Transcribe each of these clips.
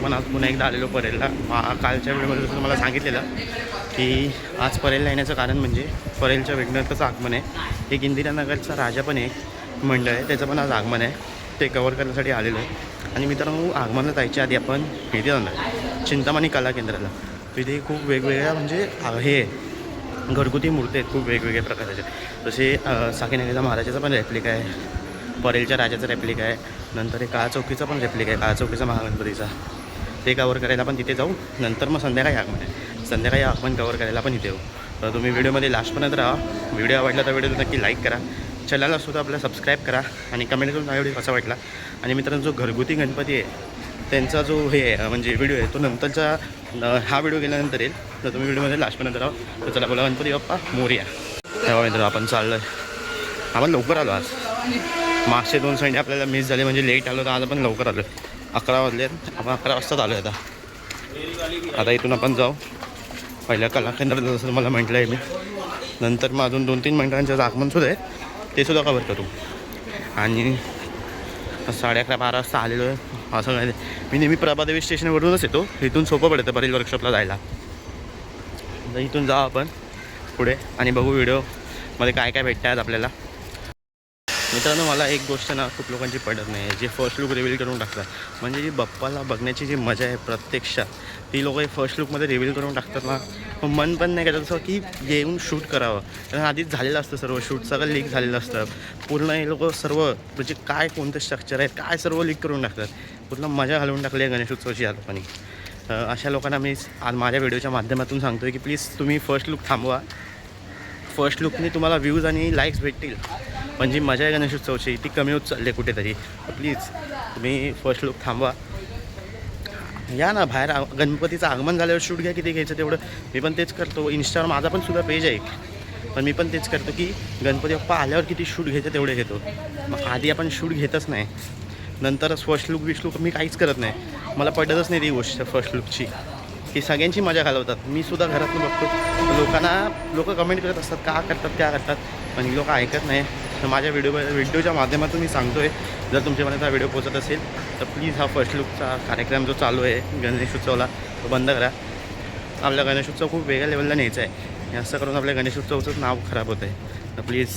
आपण आज पुन्हा एकदा आलेलो परेलला. कालच्या व्हिडिओमध्ये जसं तुम्हाला सांगितलेलं की आज परेलला येण्याचं कारण म्हणजे परेलच्या विघ्नतेचं आगमन आहे. एक इंदिरानगरचा राजा पण एक मंडळ आहे, त्याचं पण आज आगमन आहे. ते कवर करण्यासाठी आलेलो आहे. आणि मित्रांनो, आगमनाला जायच्या आधी आपण इथे जाणार चिंतामणी कला केंद्राला. तिथे खूप वेगवेगळ्या म्हणजे हे घरगुती मूर्ती आहेत खूप वेगवेगळ्या प्रकारचे. जसे साकीनागेचा महाराजाचा पण रेप्लिका आहे, परेलच्या राजाचा रेप्लिका आहे, नंतर एक काळा चौकीचा पण रेप्लिका आहे, काळा चौकीचा महागणपतीचा. ते कवर करायला पण तिथे जाऊ. नंतर मग संध्याकाळी आगमन आहे, संध्याकाळी आगमन कवर करायला पण इथे येऊ. तर तुम्ही व्हिडिओमध्ये लास्टपर्यंत राहा. व्हिडिओ आवडला तर व्हिडिओ नक्की लाईक करा, चॅनलला सुद्धा आपल्याला सबस्क्राईब करा आणि कमेंट करून व्हिडिओ कसा वाटला. आणि मित्रांनो, जो घरगुती गणपती आहे त्यांचा जो हे आहे म्हणजे व्हिडिओ आहे तो नंतरचा हा व्हिडिओ गेल्यानंतर येईल. तर तुम्ही व्हिडिओमध्ये लास्टपर्यंत राहा. तर चला बोला, गणपती बाप्पा मोरया. तेव्हा मित्रांनो आपण चाललो आहे. आपण लवकर आलो आज. मागचे 2 संडे आपल्याला मिस झाले म्हणजे लेट आलो, तर आज आपण लवकर आलो. 11 वाजले, आपण 11 वाजताच आलो आहे. आता इथून आपण जाऊ पहिल्या कला केंद्रात, जसं मला म्हटलं आहे मी. नंतर मग अजून 2-3 मंडळांचं आगमनसुद्धा आहे, ते सुद्धा कवर करू. आणि 11:30-12 वाजता आलेलो आहे. असं काय, मी नेहमी प्रभादेवी स्टेशनवरूनच येतो, इथून सोपं पडतं परेल वर्कशॉपला जायला. तर इथून जाऊ आपण पुढे आणि बघू व्हिडिओमध्ये काय काय भेटत आहेत आपल्याला. मित्रांनो, मला एक गोष्ट ना खूप लोकांची पडत नाही, जे फर्स्ट लुक रिव्हील करून टाकतात. म्हणजे जी बाप्पाला बघण्याची जी मजा आहे प्रत्यक्षात, ती लोक फर्स्ट लुकमध्ये रिव्हील करून टाकतात ना. मग मन पण नाही करत असं की येऊन शूट करावं, कारण आधीच झालेलं असतं सर्व. शूट सगळं लीक झालेलं असतं पूर्ण. हे लोक सर्व म्हणजे काय कोणते स्ट्रक्चर आहेत काय सर्व लीक करून टाकतात. पूर्ण मजा घालवून टाकली आहे गणेशोत्सवाची या लोकांनी. अशा लोकांना मी आज माझ्या व्हिडिओच्या माध्यमातून सांगतो आहे की प्लीज तुम्ही फर्स्ट लुक थांबवा. फर्स्ट लुकने तुम्हाला व्ह्यूज आणि लाईक्स भेटतील, पण जी मजा आहे गणेशोत्सवाची ती कमी होत चालली आहे कुठेतरी. प्लीज तुम्ही फर्स्ट लुक थांबवा. या ना बाहेर, गणपतीचं आगमन झाल्यावर शूट घ्या, किती घ्यायचं तेवढं. मी पण तेच करतो. इंस्टावर माझा पण सुद्धा पेज आहे, पण मी पण तेच करतो की गणपती बाप्पा आल्यावर किती शूट घ्यायचं तेवढे घेतो. मग आधी आपण शूट घेतच नाही, नंतरच फर्स्ट लुक लुक मी काहीच करत नाही. मला पडतच नाही ती गोष्ट फर्स्ट लुकची, की सगळ्यांची मजा घालवतात. मी सुद्धा घरातून बघतो लोक कमेंट करत असतात का करतात, पण लोक ऐकत नाही. तर माझ्या व्हिडिओच्या माध्यमातून मी सांगतो आहे, जर तुमच्यापर्यंत हा व्हिडिओ पोहोचत असेल तर प्लीज हा फर्स्ट लुकचा कार्यक्रम जो चालू आहे गणेशोत्सवाला तो बंद करा. आपला गणेशोत्सव खूप वेगळ्या लेवलला न्यायचा आहे. असं करून आपल्या गणेशोत्सवाचं नाव खराब होतं आहे. तर प्लीज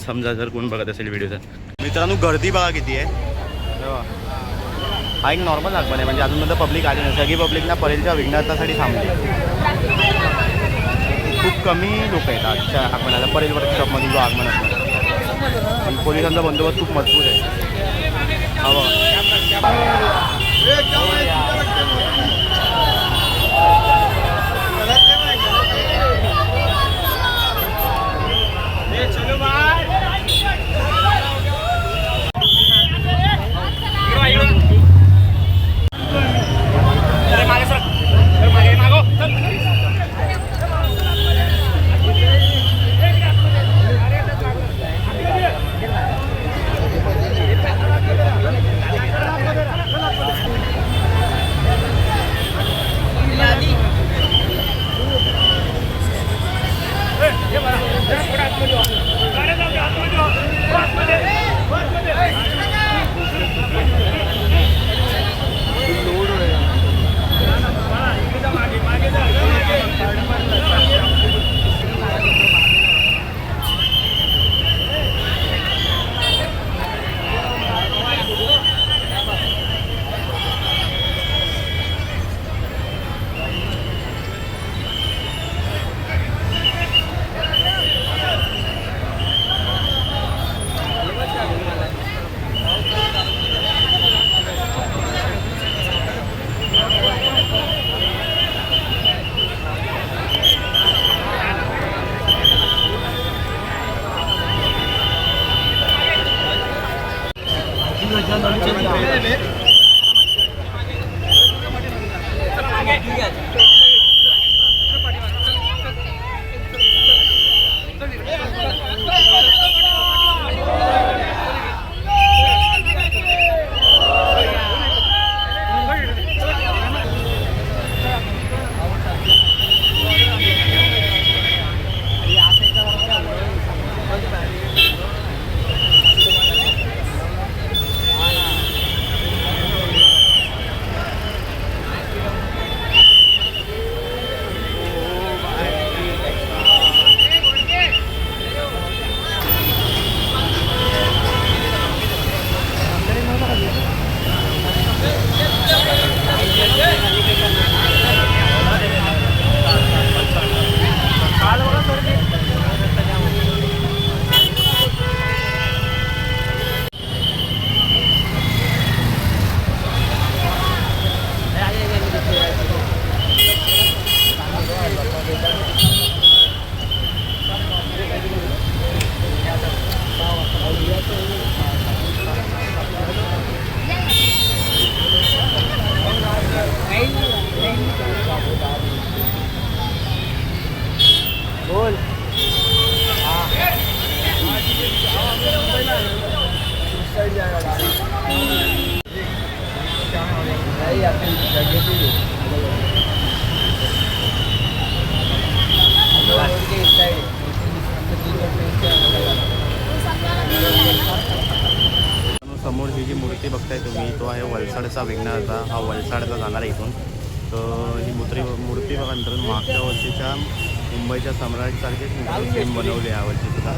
समजा जर कोण बघत असेल व्हिडिओ तर. मित्रांनो, गर्दी बघा किती आहे. हा एक नॉर्मल आगमन आहे, म्हणजे अजूनपर्यंत पब्लिक आली नाही. सगळी पब्लिकला परेलच्या विघ्नतासाठी थांबली. खूप कमी लोक आहेत आजच्या आगमनाला. परेल वर्कशॉपमध्ये जो आगमन असणार, पण पोलिसांचा बंदोबस्त खूप मजबूत आहे. समोर ही जी मूर्ती बघताय तुम्ही तो आहे वलसाडचा विघ्नहर्ता. हा वलसाडचा जाणार आहे इथून. तर ही मूर्ती बघा नंतर मागच्या वर्षीच्या मुंबईच्या सम्राटसारखीच मूर्ती सेम बनवली आहे यावर्षीसुद्धा.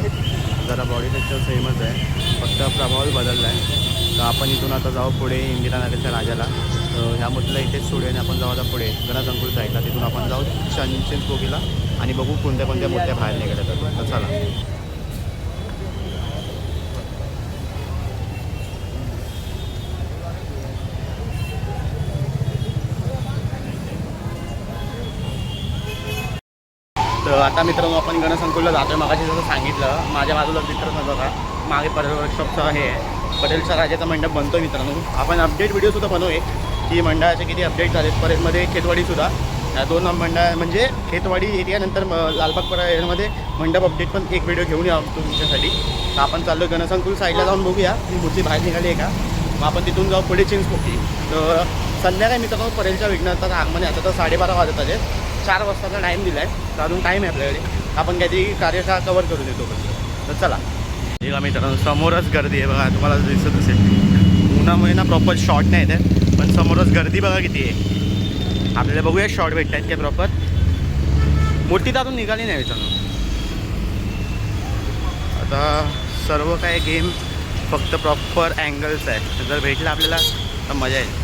जरा बॉडी स्ट्रक्चर सेमच आहे, फक्त प्रभाव बदलला आहे. तर आपण इथून आता जाऊ पुढे इंदिरानगरच्या राजाला. तर ह्या मूर्तीला इथेच सोडू आणि आपण जाऊ आता पुढे गणसंकुल साईडला. तिथून आपण जाऊ चिंचपोकीला आणि बघू कोणत्या कोणत्या मूर्त्या बाहेर निघाल्या जातात. तर चला. तर आता मित्रांनो आपण गणसंकुलला जातो आहे. मगाशी जसं सांगितलं माझ्या बाजूला मित्रांनो बघा मागे वर्कशॉपचं हे आहे, पटेलचा राजाचा मंडप बनतो आहे मित्रांनो. आपण अपडेट व्हिडिओसुद्धा बनवूया की मंडळाचे किती अपडेट झालेत. परेलमध्ये खेतवाडीसुद्धा या 2 मंडळ म्हणजे खेतवाडी एरिया नंतर लालबाग परेलमध्ये मंडप अपडेट पण एक व्हिडिओ घेऊन या तुमच्यासाठी. तर आपण चाललो गणसंकुल साईडला जाऊन बघूया ती मूर्ती बाहेर निघाली आहे का. मग आपण तिथून जाऊ पुढे चिंचपोकी. तर संध्याकाळी मित्रांनो परेलच्या विघ्नहर्ताचं आगमन आहे. आता तर 12:30 वाजत आले. 4 वाजताचा टाईम दिला आहे, तर अजून टाईम आहे आपल्याकडे. आपण काहीतरी कार्यशाळा कवर करून येतो पण. तर चला. ठीक आहे मित्रांनो समोरच गर्दी आहे बघा, तुम्हाला दिसत असेल. उन्हामुळे ना प्रॉपर शॉट नाही येत पण समोरच गर्दी बघा किती आहे. आपल्याला बघूया शॉट भेटत आहेत काय प्रॉपर. मूर्ती तर अजून निघाली नाही मित्रांनो. आता सर्व काय गेम फक्त प्रॉपर अँगल्स आहे. जर भेटलं आपल्याला तर मजा येईल.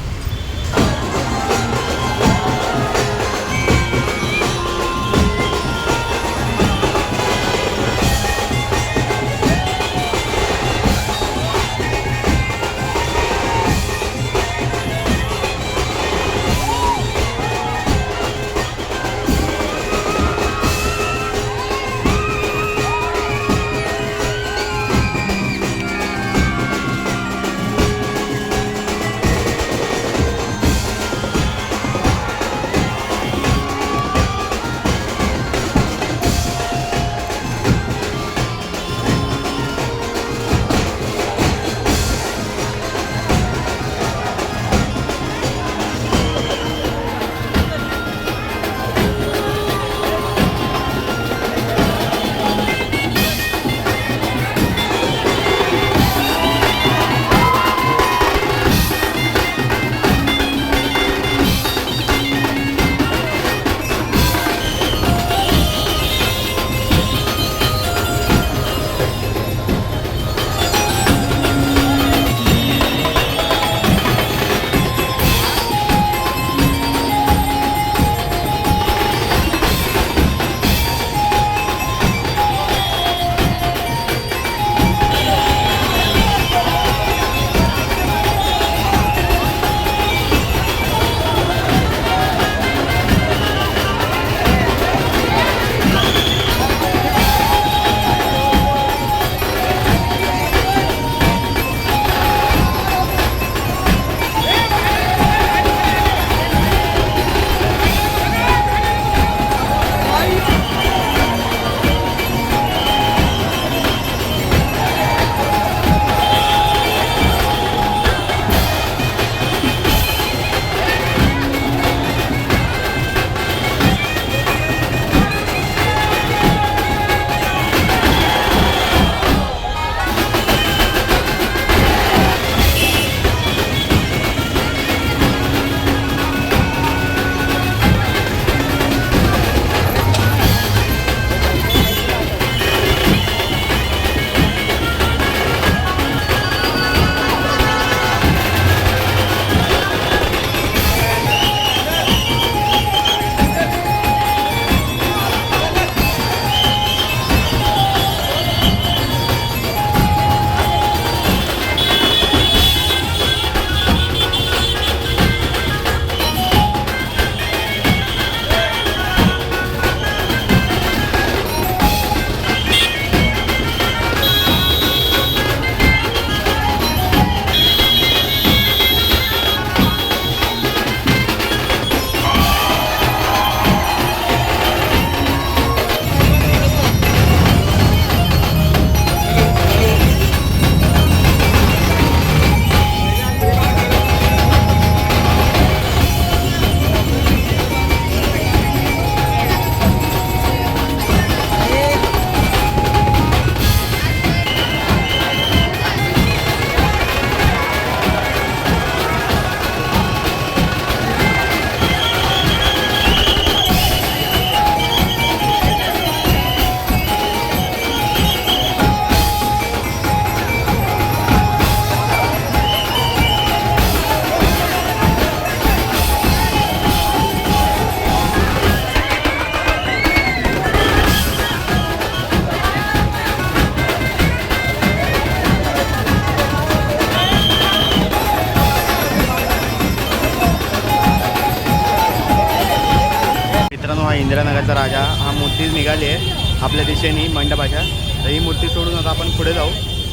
मित्रांनो इंदिरानगरचा राजा हा मूर्ती निघाली आहे आपल्या दिशेने मंडपाच्या. तर ही मूर्ती सोडून आता आपण पुढे जाऊ.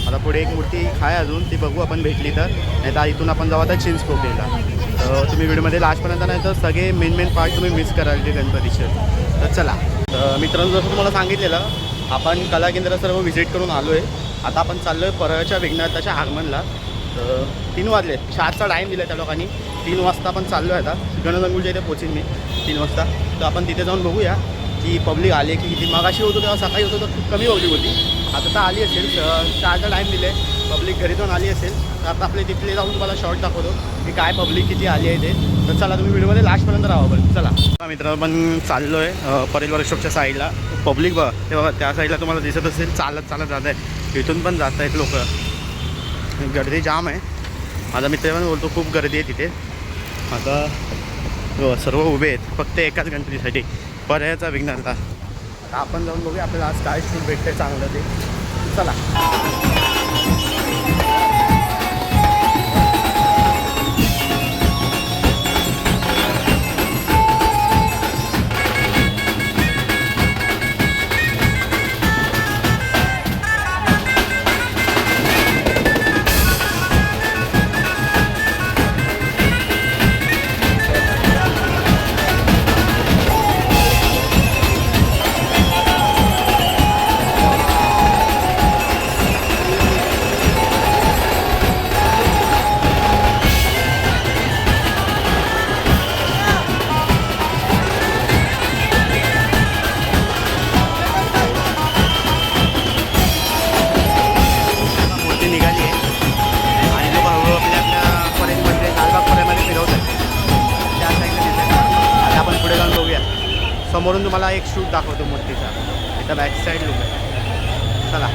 आता पुढे एक मूर्ती आहे अजून, ती बघू आपण भेटली तर. नाही तर इथून आपण जाऊ आता चिंचपोकळीला. तर तुम्ही व्हिडिओमध्ये लास्टपर्यंत नाही तर सगळे मेन पार्ट तुम्ही मिस कराल ते गणपतीचे. तर चला. तर मित्रांनो जसं तुम्हाला सांगितलेलं आपण कला केंद्र सर्व व्हिजिट करून आलो आहे. आता आपण चाललो आहे परळच्या विघ्नहर्त्याच्या आगमनला. तर 3 वाजले, 4चा टाईम दिला त्या लोकांनी. 3 वाजता आपण चाललो आहे. आता गणगंगूच्या इथे पोचीन मी 3 वाजता. तर आपण तिथे जाऊन बघूया की पब्लिक आली की किती. मगाशी होतो तेव्हा सकाळी होतो तर खूप कमी पब्लिक होती. आता तर आली असेल. 4चा टाईम दिले, पब्लिक घरी जाऊन आली असेल. तर आता आपले तिथले जाऊन तुम्हाला शॉर्ट दाखवतो की काय पब्लिक किती आली आहे ते. तर चला तुम्ही व्हिडिओमध्ये लास्टपर्यंत राहा. बरं चला मित्रांनो आपण चाललो आहे परेल वर्कशॉपच्या साईडला. पब्लिक बघा ते बघा त्या साईडला तुम्हाला दिसत असेल चालत जात आहे. इथून पण जात आहेत लोक. गर्दी जाम आहे. माझा मित्र पण बोलतो खूप गर्दी आहे तिथे. आता सर्व उभे आहेत फक्त एकाच गणपतीसाठी, पर्यायाचा विघ्नहर्ता. आता आपण जाऊन बघूया आपल्याला आज काय शूट भेटतं चांगलं ते. चला. समोरून तुम्हाला एक शूट दाखवतो मूर्तीचा. इथं बॅक साईड लुक आहे. चला.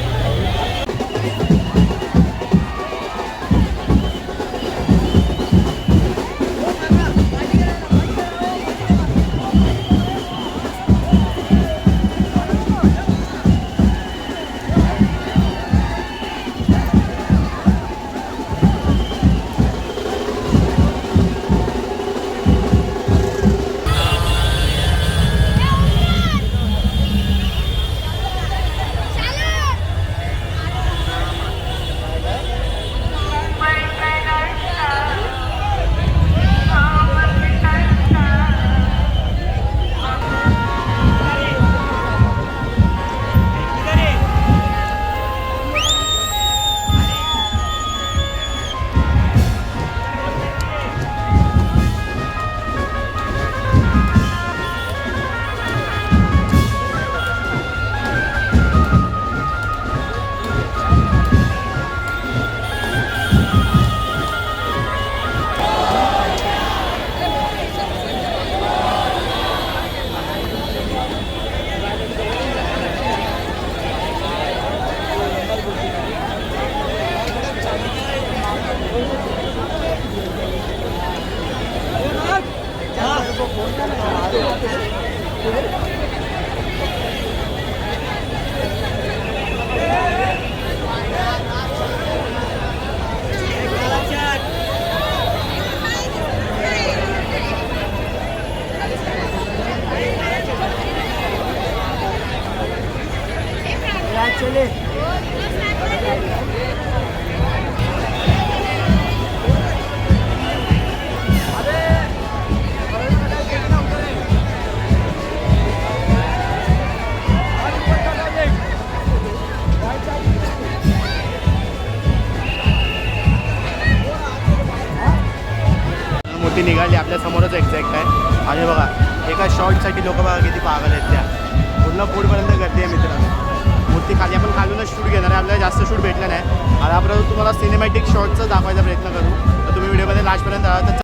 मूर्ती निघाली आपल्या समोरच एक्झॅक्ट आहे. आणि बघा एका शॉर्टसाठी लोक बघा किती पागल आहेत. त्या पूर्ण पुढपर्यंत गर्दी आहे मित्रांनो. मूर्ती खाली आपण खालूनच शूट घेणार आहे. आपल्याला जास्त शूट भेटलं नाही. आता आपण तुम्हाला सिनेमॅटिक शॉटचं दाखवायचा प्रयत्न करू. तर तुम्ही व्हिडिओमध्ये लास्टपर्यंत राहा. तर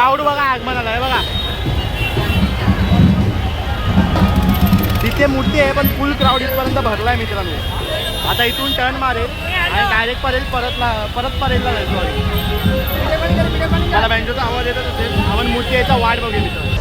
क्राऊड बघा आगमनाला आहे बघा. तिथे मूर्ती आहे पण फुल क्राऊड इथपर्यंत भरला आहे मित्रांनो. आता इथून टर्न मारेल आणि डायरेक्ट परत परेलला जायचो. मला बँजोचा आवाज येतच असेल. आपण मूर्ती यायचा वाट बघेल इथं.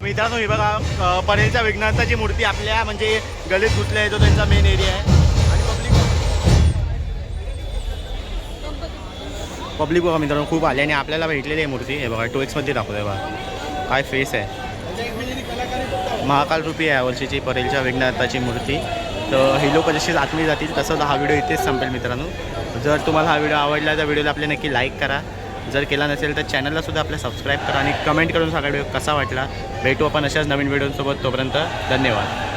मित्रांनो ही बघा परेलच्या विघ्नार्थाची मूर्ती आपल्या म्हणजे गलीत घुसल्या आहे, तो त्यांचा मेन एरिया आहे. आणि पब्लिक बघा मित्रांनो खूप आले आणि आपल्याला भेटलेली आहे मूर्ती. हे बघा 2x मध्ये दाखवतोय बघा. काय फेस आहे. महाकाल रूपी आहे यावर्षीची परेलच्या विघ्नहर्ताची मूर्ती. तर ही लोक जशी आतमध्ये जातील तसंच हा व्हिडिओ इथेच संपेल मित्रांनो. जर तुम्हाला हा व्हिडिओ आवडला तर व्हिडिओला आपले नक्की लाईक करा. जर केला नसेल तर चॅनललासुद्धा आपल्या सबस्क्राईब करा आणि कमेंट करून सांगा व्हिडिओ कसा वाटला. भेटू आपण अशाच नवीन व्हिडिओसोबत. तोपर्यंत धन्यवाद.